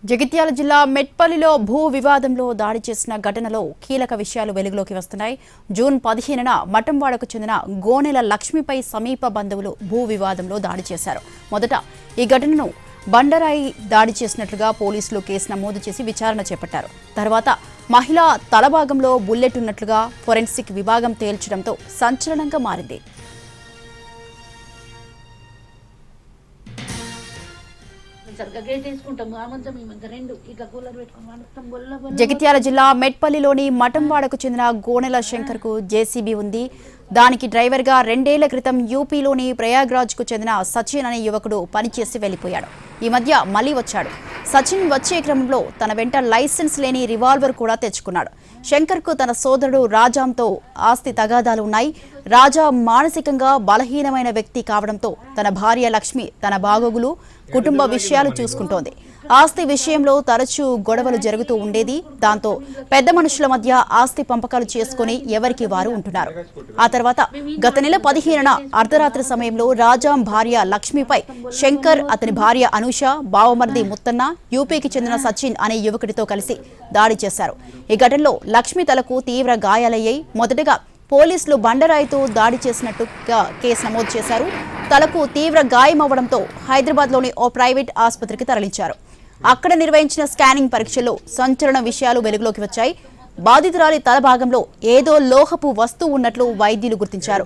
జగిత్యాల జిల్లా మెట్పల్లిలో భూ వివాదంలో దాడి చేసిన ఘటనలో కీలక విషయాలు వెలుగులోకి వస్తున్నాయి. జూన్ 15న మఠంవాడకు చెందిన గోనెల లక్ష్మిపై సమీప బంధువులు భూ వివాదంలో దాడి చేశారు. మొదట ఈ ఘటనను బండరాయి దాడి చేసినట్లుగా పోలీసులు కేసు నమోదు చేసి విచారణ చేపట్టారు. తర్వాత మహిళ తలభాగంలో బుల్లెట్ ఉన్నట్లుగా ఫోరెన్సిక్ విభాగం తేల్చడంతో సంచలనంగా మారింది. జగిత్యాల జిల్లా మెట్పల్లిలోని మఠంవాడకు చెందిన గోనెల శంకర్ కు జేసీబీ ఉంది. దానికి డ్రైవర్ గా 2 ఏళ్ల క్రితం యూపీలోని ప్రయాగ్రాజ్ కు చెందిన సచిన్ అనే యువకుడు పనిచేసి వెళ్లిపోయాడు. ఈ మధ్య మళ్లీ వచ్చాడు. సచిన్ వచ్చే క్రమంలో తన వెంట లైసెన్స్ లేని రివాల్వర్ కూడా తెచ్చుకున్నాడు. శంకర్ కు తన సోదరుడు రాజాంతో ఆస్తి తగాదాలు ఉన్నాయి. రాజా మానసికంగా బలహీనమైన వ్యక్తి కావడంతో తన భార్య లక్ష్మి తన బాగోగులు, కుటుంబ విషయాలు చూసుకుంటోంది. ఆస్తి విషయంలో తరచూ గొడవలు జరుగుతూ ఉండేది. దాంతో పెద్ద మనుషుల మధ్య ఆస్తి పంపకాలు చేసుకుని ఎవరికి వారు ఉంటున్నారు. ఆ తర్వాత గత నెల 15న అర్ధరాత్రి సమయంలో రాజాం భార్య లక్ష్మిపై శంకర్, అతని భార్య అనూష, బావమర్ది ముత్తన్న, యూపీకి చెందిన సచిన్ అనే యువకుడితో కలిసి దాడి చేశారు. ఈ ఘటనలో లక్ష్మి తలకు తీవ్ర గాయాలయ్యాయి. మొదటగా పోలీసులు బండరాయితో దాడి చేసినట్టుగా కేసు నమోదు చేశారు. తలకు తీవ్ర గాయమవ్వడంతో హైదరాబాద్లోని ఓ ప్రైవేట్ ఆసుపత్రికి తరలించారు. అక్కడ నిర్వహించిన స్కానింగ్ పరీక్షల్లో సంచలన విషయాలు వెలుగులోకి వచ్చాయి. బాధితురాలి తల భాగంలో ఏదో లోహపు వస్తువు ఉన్నట్లు వైద్యులు గుర్తించారు.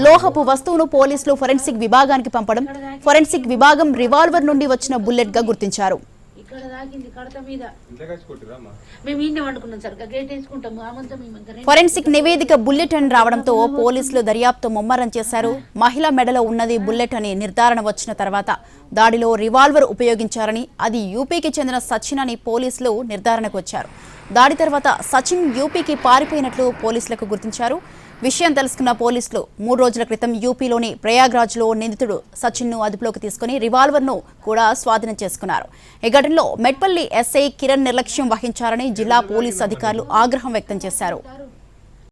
లోహపు వస్తువును పోలీసులు ఫోరెన్సిక్ విభాగానికి పంపడం, ఫోరెన్సిక్ విభాగం రివాల్వర్ నుండి వచ్చిన బుల్లెట్ గా గుర్తించారు. ఫోరెన్సిక్ నివేదిక బుల్లెట్ అని రావడంతో పోలీసులు దర్యాప్తు ముమ్మరం చేశారు. మహిళ మెడలో ఉన్నది బుల్లెట్ అని నిర్ధారణ వచ్చిన తర్వాత దాడిలో రివాల్వర్ ఉపయోగించారని, అది యూపీకి చెందిన సచిన్ అని పోలీసులు నిర్ధారణకు వచ్చారు. దాడి తర్వాత సచిన్ యూపీకి పారిపోయినట్లు పోలీసులకు గుర్తించారు. విషయం తెలుసుకున్న పోలీసులు 3 రోజుల క్రితం యూపీలోని ప్రయాగ్రాజ్లో నిందితుడు సచిన్ను అదుపులోకి తీసుకుని రివాల్వర్ను కూడా స్వాధీనం చేసుకున్నారు. ఈ ఘటనలో మెట్పల్లి ఎస్ఐ కిరణ్ నిర్లక్ష్యం వహించారని జిల్లా పోలీసు అధికారులు ఆగ్రహం వ్యక్తం చేశారు.